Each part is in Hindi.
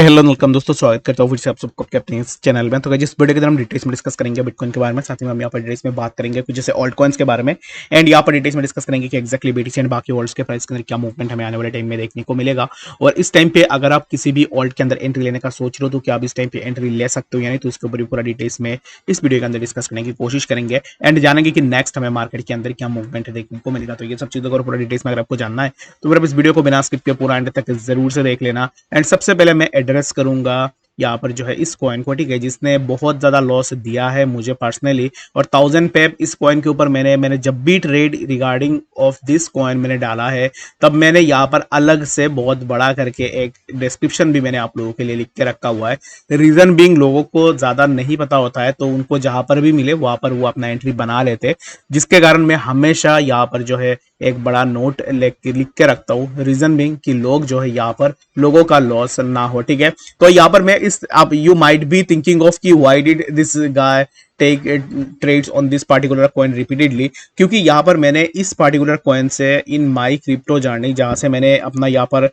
हेलो वेलकम दोस्तों, स्वागत करता हूँ फिर से आप सबको आपके अपने इस चैनल में। तो जिस वीडियो के अंदर हम डिटेल्स में डिस्कस करेंगे बिटकॉइन के बारे में, साथ ही में हम यहाँ पर डिटेल्स में बात करेंगे कुछ जैसे ऑल्ट कॉइन्स के बारे में। एंड यहाँ पर डिटेल्स में डिस्कस करेंगे कि एक्जैक्टली बीटीसी एंड बाकी ऑल्ट्स के प्राइस के अंदर क्या मूवमेंट हमें आने वाले टाइम में देखने को मिलेगा। और इस टाइम पे अगर आप किसी भी ऑल्ट के अंदर एंट्री लेने का सोच रहे हो तो क्या आप इस टाइम पे एंट्री ले सकते हो या नहीं, तो इसके ऊपर भी पूरा डिटेल्स में इस वीडियो के अंदर डिस्कस करने की कोशिश करेंगे एंड जानेंगे कि नेक्स्ट हमें मार्केट के अंदर क्या मूवमेंट देखने को मिलेगा। तो ये सब चीजों को पूरा डिटेल्स में अगर आपको जानना है तो फिर आप इस वीडियो को बिना स्किप के पूरा एंड तक जरूर से देख लेना। एंड सबसे पहले मैं एड्रेस करूंगा यहाँ पर जो है इस कॉइन को, ठीक है, जिसने बहुत ज्यादा लॉस दिया है मुझे पर्सनली। और 1000 पे इस कॉइन के ऊपर मैंने जब भी trade regarding of this coin मैंने डाला है, तब मैंने यहाँ पर अलग से बहुत बड़ा करके एक डिस्क्रिप्शन भी मैंने आप लोगों के लिए लिख के रखा हुआ है। रीजन बीइंग, लोगों को ज्यादा नहीं पता होता है तो उनको जहां पर भी मिले वहां पर वो अपना एंट्री बना लेते, जिसके कारण मैं हमेशा यहाँ पर जो है एक बड़ा नोट लिख के रखता हूँ। रीजन बीइंग कि लोग जो है यहाँ पर लोगों का लॉस ना हो, ठीक है। तो यहाँ पर मैं इस आप you might be thinking of कि why did this guy take trades on this particular coin repeatedly, क्योंकि यहाँ पर मैंने इस पार्टिकुलर कॉइन से इन माई क्रिप्टो जर्नी, जहाँ से मैंने अपना यहाँ पर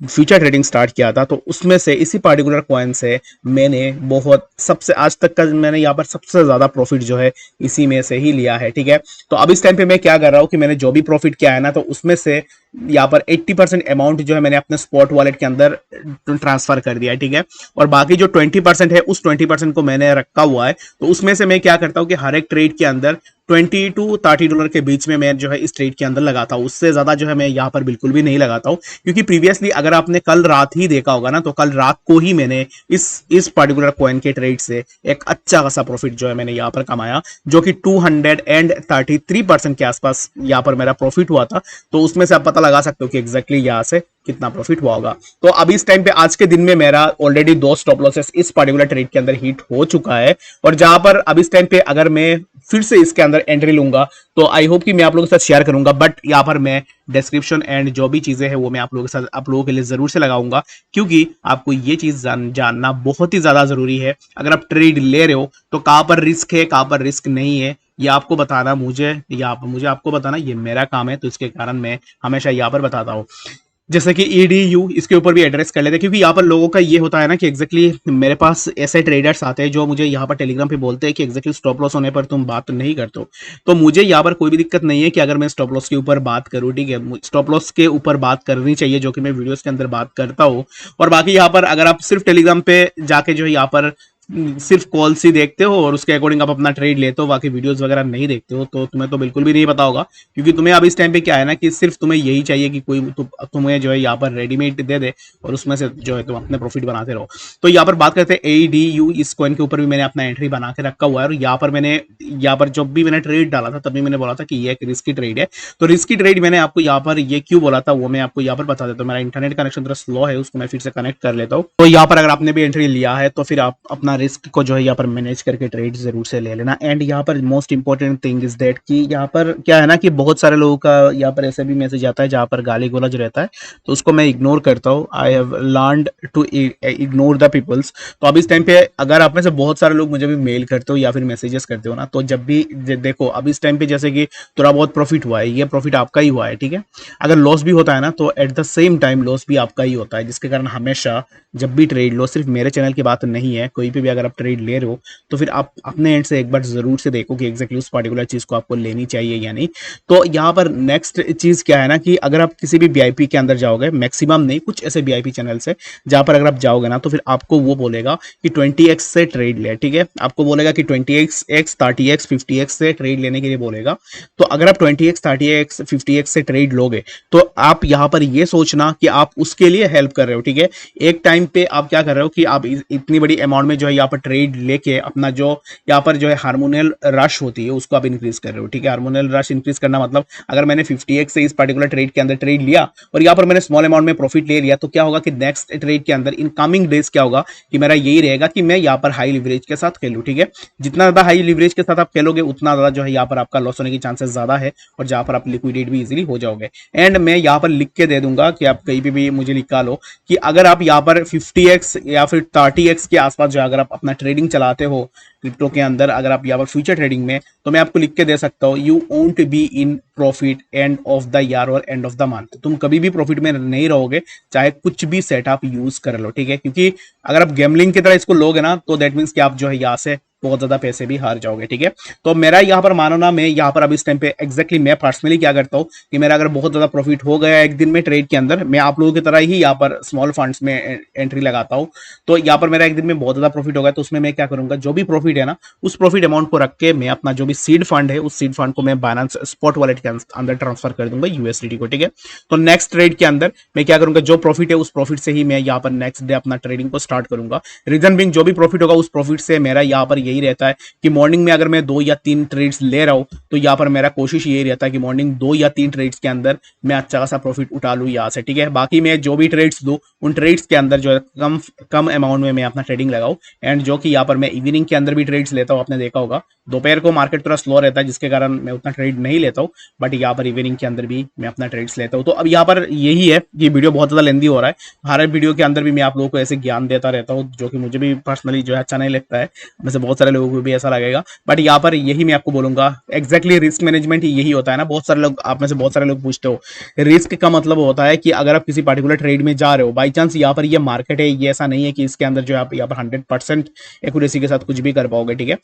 फ्यूचर ट्रेडिंग स्टार्ट किया था, तो उसमें से इसी पार्टिकुलर कॉइन से मैंने बहुत सबसे आज तक का मैंने यहाँ पर सबसे ज्यादा प्रॉफिट जो है इसी में से ही लिया है, ठीक है। तो अब इस टाइम पे मैं क्या कर रहा हूँ कि मैंने जो भी प्रॉफिट किया है ना, तो उसमें से यहाँ पर 80% अमाउंट जो है मैंने अपने स्पॉट वॉलेट के अंदर ट्रांसफर कर दिया है, ठीक है। और बाकी जो 20% है उस 20% को मैंने रखा हुआ है। तो उसमें से मैं क्या करता हूँ कि हर एक ट्रेड के अंदर $20 to $30 के बीच में मैं जो है इस ट्रेड के अंदर लगाता हूँ। उससे ज्यादा जो है मैं यहाँ पर बिल्कुल भी नहीं लगाता हूँ, क्योंकि प्रीवियसली अगर आपने कल रात ही देखा होगा ना, तो कल रात को ही मैंने इस पर्टिकुलर कॉइन के ट्रेड से एक अच्छा खासा प्रॉफिट जो है मैंने यहाँ पर कमाया, जो कि 233% के आसपास यहाँ पर मेरा प्रॉफिट हुआ था। तो उसमें से आप पता लगा सकते हो कि एग्जैक्टली यहाँ से कितना प्रॉफिट हुआ होगा। तो अभी इस टाइम पे आज के दिन में मेरा ऑलरेडी 2 स्टॉप लॉसेस इस पर्टिकुलर ट्रेड के अंदर हिट हो चुका है। और जहां पर अब इस टाइम पे अगर मैं फिर से इसके अंदर एंट्री लूंगा तो आई होप कि मैं आप लोगों के साथ शेयर करूंगा, बट यहाँ पर मैं डिस्क्रिप्शन एंड जो भी चीजें हैं वो मैं आप लोगों के साथ आप लोगों के लिए जरूर से लगाऊंगा, क्योंकि आपको ये चीज जानना बहुत ही ज्यादा जरूरी है। अगर आप ट्रेड ले रहे हो तो कहां पर रिस्क है, कहां पर रिस्क नहीं है, ये आपको बताना मुझे आपको बताना ये मेरा काम है। तो इसके कारण मैं हमेशा यहाँ पर बताता हूँ, जैसे कि EDU, इसके ऊपर भी एड्रेस कर लेते हैं, क्योंकि यहाँ पर लोगों का ये होता है ना कि एग्जैक्टली मेरे पास ऐसे ट्रेडर्स आते हैं जो मुझे यहाँ पर टेलीग्राम पे बोलते हैं कि एग्जैक्टली स्टॉप लॉस होने पर तुम बात नहीं करते हो। तो मुझे यहाँ पर कोई भी दिक्कत नहीं है कि अगर मैं स्टॉप लॉस के ऊपर बात करूँ, ठीक है, स्टॉप लॉस के ऊपर बात करनी चाहिए, जो कि मैं वीडियोस के अंदर बात करता हूँ। और बाकी यहाँ पर अगर आप सिर्फ टेलीग्राम पे जाके जो है यहाँ पर सिर्फ कॉल्स ही देखते हो और उसके अकॉर्डिंग आप अपना ट्रेड लेते हो, बाकी वीडियोस वगैरह नहीं देखते हो, तो तुम्हें तो बिल्कुल भी नहीं पता होगा। क्योंकि तुम्हें अब इस टाइम पे क्या है ना कि सिर्फ तुम्हें यही चाहिए कि कोई तुम्हें जो है यहाँ पर रेडीमेड दे दे और उसमें से जो है तुम अपने प्रॉफिट बनाते रहो। तो यहाँ पर बात करते हैं ADU, इस कॉइन के ऊपर भी मैंने अपना एंट्री बना के रखा हुआ है। और यहाँ पर जब भी मैंने ट्रेड डाला था तभी मैंने बोला था कि ये एक रिस्की ट्रेड है। तो रिस्की ट्रेड मैंने आपको यहाँ पर ये क्यों बोला था वो मैं आपको यहाँ पर बता देता हूँ। मेरा इंटरनेट कनेक्शन थोड़ा स्लो है, उसको मैं फिर से कनेक्ट कर लेता हूँ। तो यहाँ पर अगर आपने भी एंट्री लिया है तो फिर आप अपना रिस्क को जो है यहाँ पर मैनेज करके ट्रेड जरूर से ले लेना। एंड यहाँ पर most important thing is that कि यहाँ पर क्या है ना कि बहुत सारे लोगों का यहाँ पर ऐसे भी मैसेज आता है जहाँ पर गाली गोलज रहता है, तो उसको मैं इग्नोर करता हूँ। I have learned to ignore the peoples. तो अब इस टाइम पे अगर आप में से बहुत सारे लोग मुझे भी मेल करते हो या फिर मैसेजेस करते हो ना, तो जब भी देखो अब इस टाइम पे जैसे कि थोड़ा बहुत प्रॉफिट हुआ है, ये प्रॉफिट आपका ही हुआ है, ठीक है। अगर लॉस भी होता है ना तो at the same time loss भी आपका ही होता है, जिसके कारण हमेशा जब भी ट्रेड लो, सिर्फ मेरे चैनल की बात नहीं है, कोई पे भी अगर आप ट्रेड ले रहे हो तो फिर आप अपने एंड से एक बार जरूर से देखो कि एग्जैक्टली उस पर्टिकुलर चीज को आपको लेनी चाहिए या नहीं। तो यहाँ पर नेक्स्ट चीज क्या है ना कि अगर आप किसी भी VIP के अंदर जाओगे, मैक्सिमम नहीं, कुछ ऐसे VIP चैनल से जहां पर अगर आप जाओगे ना तो फिर आपको वो बोलेगा कि 20x से ट्रेड ले, ठीक है। आपको बोलेगा कि 20x 30x 50x से ट्रेड लेने के लिए बोलेगा। तो अगर आप 20x 30x 50x से ट्रेड लोगे तो आप यहाँ पर ये सोचना कि आप उसके लिए हेल्प कर रहे हो, ठीक है। एक टाइम पे आप क्या कर रहे हो कि आप इतनी बड़ी अमाउंट में जो है यहाँ पर ट्रेड लेके अपना जो यहाँ पर जो है हार्मोनियल रश होती है उसको आप इंक्रीज कर रहे हो, ठीक है। हार्मोनियल रश इंक्रीज करना मतलब अगर मैंने 50x से इस पर्टिकुलर ट्रेड के अंदर ट्रेड लिया और यहाँ पर मैंने स्मॉल अमाउंट में प्रॉफिट ले लिया, तो क्या होगा कि नेक्स्ट ट्रेड के अंदर इन कमिंग डेज क्या होगा कि मेरा यही रहेगा कि मैं यहाँ पर हाई लिवरेज के साथ खेलूं, ठीक है। जितना ज्यादा हाई लिवरेज के साथ आप खेलोगे उतना ज्यादा जो है यहाँ पर आपका लॉस होने की चांसेस ज्यादा है और जहां पर आप लिक्विडेट भी इजिली हो जाओगे। एंड मैं यहाँ पर लिख के दे दूंगा कि आप कहीं पे भी मुझे लिखा लो कि अगर आप यहाँ पर 50x या फिर 30x के आसपास जो अगर आप अपना ट्रेडिंग चलाते हो क्रिप्टो के अंदर, अगर आप यहाँ पर फ्यूचर ट्रेडिंग में, तो मैं आपको लिख के दे सकता हूँ, you won't be in profit end of the year और एंड ऑफ द मंथ। तुम कभी भी प्रॉफिट में नहीं रहोगे, चाहे कुछ भी सेटअप यूज कर लो, ठीक है। क्योंकि अगर आप गैम्बलिंग की तरह इसको लोगे ना, तो दैट मीन्स कि आप जो है यहाँ से बहुत ज्यादा पैसे भी हार जाओगे, ठीक है। तो मेरा यहाँ पर मानो ना, मैं यहाँ पर अब इस टाइम पे एग्जैक्टली मैं पर्सनली क्या करता हूँ कि मेरा अगर बहुत ज्यादा प्रॉफिट हो गया एक दिन में ट्रेड के अंदर, मैं आप लोगों की तरह ही यहाँ पर स्मॉल फंड्स में एंट्री लगाता हूँ। तो यहाँ पर मेरा एक दिन में बहुत ज्यादा प्रॉफिट हो गया, तो उसमें मैं क्या करूंगा, जो भी प्रॉफिट है ना, उस प्रॉफिट अमाउंट को रख के मैं अपना जो भी सीड फंड है, उस सीड फंड को मैं बाइनेंस स्पॉट वॉलेट के अंदर ट्रांसफर कर दूंगा यूएसडीटी को, ठीक है। तो नेक्स्ट ट्रेड के अंदर मैं क्या करूंगा, जो प्रॉफिट है उस प्रॉफिट से ही मैं यहाँ पर नेक्स्ट डे अपना ट्रेडिंग को स्टार्ट करूंगा। रीजन बिंग, जो भी प्रॉफिट होगा उस प्रॉफिट से मेरा यहाँ पर यही रहता है कि मॉर्निंग में अगर मैं 2 या 3 ट्रेड्स ले रहा हूं, तो यहाँ पर मेरा कोशिश यही रहता है कि मॉर्निंग 2 या 3 ट्रेड्स के अंदर मैं अच्छा खासा प्रॉफिट उठा लूं यहाँ से, ठीक है। बाकी मैं जो भी ट्रेड्स दूं, उन ट्रेड्स के अंदर जो है कम कम अमाउंट में मैं अपना ट्रेडिंग लगाऊं। एंड जो कि यहाँ पर मैं इवनिंग के अंदर भी ट्रेड्स लेता हूँ, आपने देखा होगा दोपहर को मार्केट थोड़ा स्लो रहता है, जिसके कारण मैं उतना ट्रेड नहीं लेता हूँ, बट यहाँ पर इवनिंग के अंदर भी मैं अपना ट्रेड्स लेता हूँ। तो अब यहाँ पर यही है कि वीडियो बहुत ज्यादा लेंदी हो रहा है, हर वीडियो के अंदर भी मैं आप लोगों को ऐसे ज्ञान देता रहता हूँ, जो कि मुझे भी पर्सनली जो है अच्छा नहीं लगता है, वैसे बहुत सारे लोगों को भी ऐसा लगेगा, बट यहाँ पर यही मैं आपको बोलूंगा, एग्जैक्टली रिस्क मैनेजमेंट यही होता है ना। बहुत सारे लोग, आप में से बहुत सारे लोग पूछते हो, रिस्क का मतलब होता है कि अगर आप किसी पर्टिकुलर ट्रेड में जा रहे हो, बाई चांस यहाँ पर ये मार्केट है, ये ऐसा नहीं है कि इसके अंदर जो आप यहाँ पर 100% एक्यूरेसी के साथ कुछ भी कर पाओगे, ठीक है।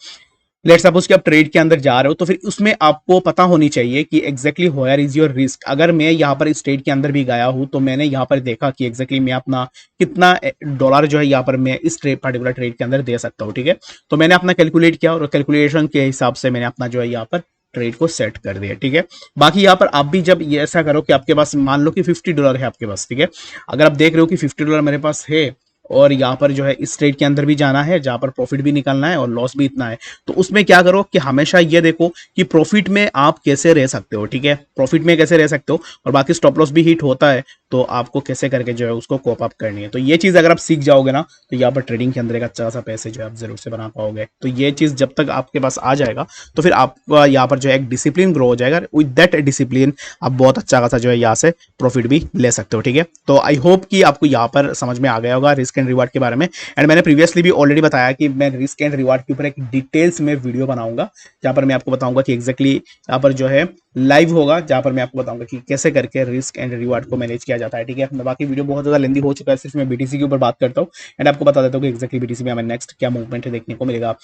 लेट सपोज कि आप ट्रेड के अंदर जा रहे हो, तो फिर उसमें आपको पता होनी चाहिए कि exactly where is your risk. अगर मैं यहाँ पर इस ट्रेड के अंदर भी गया हूं, तो मैंने यहाँ पर देखा कि एग्जैक्टली मैं अपना कितना डॉलर जो है यहाँ पर मैं इस ट्रेड पर्टिकुलर ट्रेड के अंदर दे सकता हूँ, ठीक है। तो मैंने अपना कैलकुलेट किया और कैलकुलेशन के हिसाब से मैंने अपना जो है यहाँ पर ट्रेड को सेट कर दिया, ठीक है। बाकी यहाँ पर आप भी जब ये ऐसा करो कि आपके पास मान लो कि $50 है आपके पास, ठीक है। अगर आप देख रहे हो कि $50 मेरे पास है, और यहाँ पर जो है इस ट्रेड के अंदर भी जाना है जहां पर प्रॉफिट भी निकलना है और लॉस भी इतना है, तो उसमें क्या करो कि हमेशा ये देखो कि प्रॉफिट में आप कैसे रह सकते हो, ठीक है। प्रॉफिट में कैसे रह सकते हो, और बाकी स्टॉप लॉस भी हिट होता है, तो आपको कैसे करके जो है उसको कोप अप करनी है। तो ये चीज अगर आप सीख जाओगे ना, तो यहाँ पर ट्रेडिंग के अंदर एक अच्छा सा पैसे जो है आप जरूर से बना पाओगे। तो ये चीज जब तक आपके पास आ जाएगा, तो फिर आपका यहाँ पर जो है एक डिसिप्लिन ग्रो हो जाएगा, विद दैट डिसिप्लिन आप बहुत अच्छा खासा जो है यहाँ से प्रॉफिट भी ले सकते हो, ठीक है। तो आई होप कि आपको यहाँ पर समझ में आ गया होगा रिस्क एंड रिवार्ड के बारे में। एंड मैंने प्रीवियसली भी ऑलरेडी बताया कि मैं रिस्क एंड रिवार्ड के ऊपर एक डिटेल्स में वीडियो बनाऊंगा, जहां पर मैं आपको बताऊंगा कि एग्जैक्टली यहाँ पर जो है लाइव होगा, जहां पर मैं आपको बताऊंगा कि कैसे करके रिस्क एंड रिवार्ड को मैनेज किया जाता है, ठीक है। बाकी वीडियो बहुत ज्यादा लेंदी हो चुका है, सिर्फ मैं बीटीसी के ऊपर बात करता हूँ एंड आपको बता देता हूँ कि एक्जैक्टली बीटीसी में हमें नेक्स्ट क्या मूवमेंट देखने को मिलेगा।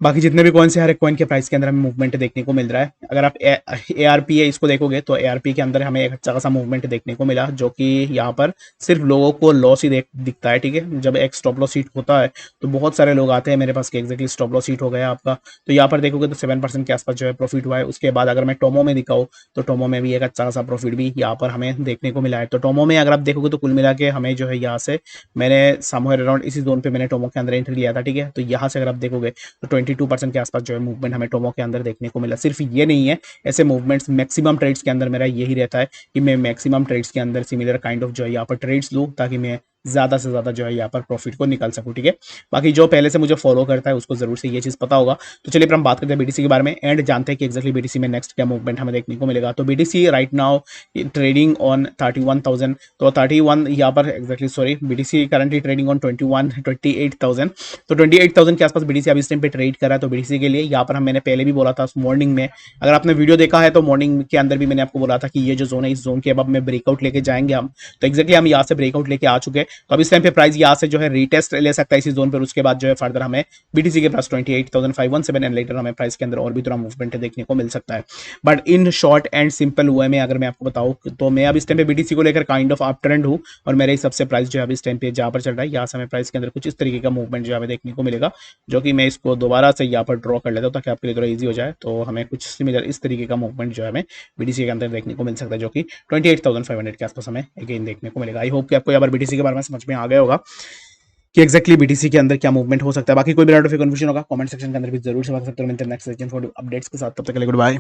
बाकी जितने भी कॉइन से हर एक कॉइन के प्राइस के अंदर हमें मूवमेंट देखने को मिल रहा है। अगर आप ARP है इसको देखोगे, तो ARP के अंदर हमें एक अच्छा खासा मूवमेंट देखने को मिला, जो कि यहाँ पर सिर्फ लोगों को लॉस ही दिखता है, ठीक है। जब एक स्टॉप लॉस हिट होता है, तो बहुत सारे लोग आते हैं मेरे पास कि एक्जैक्टली स्टॉप लॉस हिट हो गया आपका, तो यहाँ पर देखोगे तो 7% के आसपास जो है प्रॉफिट हुआ है। उसके बाद अगर मैं टोमो में दिखाऊँ, तो टोमो में भी एक अच्छा खासा प्रॉफिट भी यहाँ पर हमें देखने को मिला है। तो टोमो में अगर आप देखोगे तो कुल मिला के हमें जो है यहाँ से मैंने समवेयर अराउंड इसी जोन पे मैंने टोमो के अंदर एंट्री लिया था, ठीक है। तो यहाँ से अगर आप देखोगे तो 22% के आसपास जो है मूवमेंट हमें टोमो के अंदर देखने को मिला। सिर्फ ये नहीं है, ऐसे मूवमेंट्स मैक्सिमम ट्रेड्स के अंदर मेरा यही रहता है कि मैं मैक्सिमम ट्रेड्स के अंदर सिमिलर काइंड ऑफ जो है यहाँ पर ट्रेड्स लूँ, ताकि मैं ज्यादा से ज्यादा जो है यहाँ पर प्रॉफिट को निकाल सकूं, ठीक है। बाकी जो पहले से मुझे फॉलो करता है उसको जरूर से ये चीज पता होगा। तो चलिए फिर हम बात करते हैं बीटीसी के बारे में एंड जानते हैं कि एक्जैक्टली बीटीसी में नेक्स्ट क्या मूवमेंट हमें देखने को मिलेगा। तो BTC right now trading on 31,000, तो 31 यहाँ पर exactly sorry BTC currently trading on 28,000। तो 28,000 के आसपास बीटीसी अभी इस टाइम पे ट्रेड कर रहा है। तो बीटीसी के लिए यहाँ पर मैंने पहले भी बोला था मॉर्निंग में, अगर आपने वीडियो देखा है तो मॉर्निंग के अंदर भी मैंने आपको बोला था कि ये जो जोन है, इस जोन के अब में ब्रेकआउट लेके जाएंगे हम। तो एक्जैक्टली हम यहाँ से ब्रेकआउट लेके आ चुके हैं। तो अब इस टाइम पे प्राइस यहाँ से जो है रीटेस्ट ले सकता है इसी जोन पर, उसके बाद जो है फर्दर हमें बीटीसी के पास 28,517 एंड लेटर हमें प्राइस के अंदर और भी थोड़ा मूवमेंट देखने को मिल सकता है। But in short and simple way में अगर मैं आपको बताऊं, तो मैं अब इस टाइम पे बीटीसी को लेकर काइंड ऑफ अप ट्रेंड हूं, और मेरे हिसाब से प्राइस जो है अभी इस टाइम पे जहां पर चल रहा है, यहाँ से हमें प्राइस के अंदर कुछ इस तरीके का मूवमेंट जो हमें देखने को मिलेगा, जो कि मैं इसको दोबारा से यहाँ पर ड्रॉ कर लेता हूँ ताकि आपके लिए थोड़ा ईजी हो जाए। तो हमें कुछ सिमिलर इस तरीके का मूवमेंट जो है हमें बीटीसी के अंदर देखने को मिल सकता है, जो कि 28,500 के आसपास हमें अगेन देखने को मिलेगा। आई होप कि आपको यहाँ पर बीटीसी के बारे में समझ में आ गया होगा कि एक्जैक्टली बीटीसी के अंदर क्या मूवमेंट हो सकता है। बाकी कोई भी कंफ्यूजन होगा कमेंट सेक्शन के अंदर भी जरूर से बता सकते हो। मिलते हैं नेक्स्ट सेशन फॉर अपडेट्स के साथ, तब तक के लिए गुड बाय।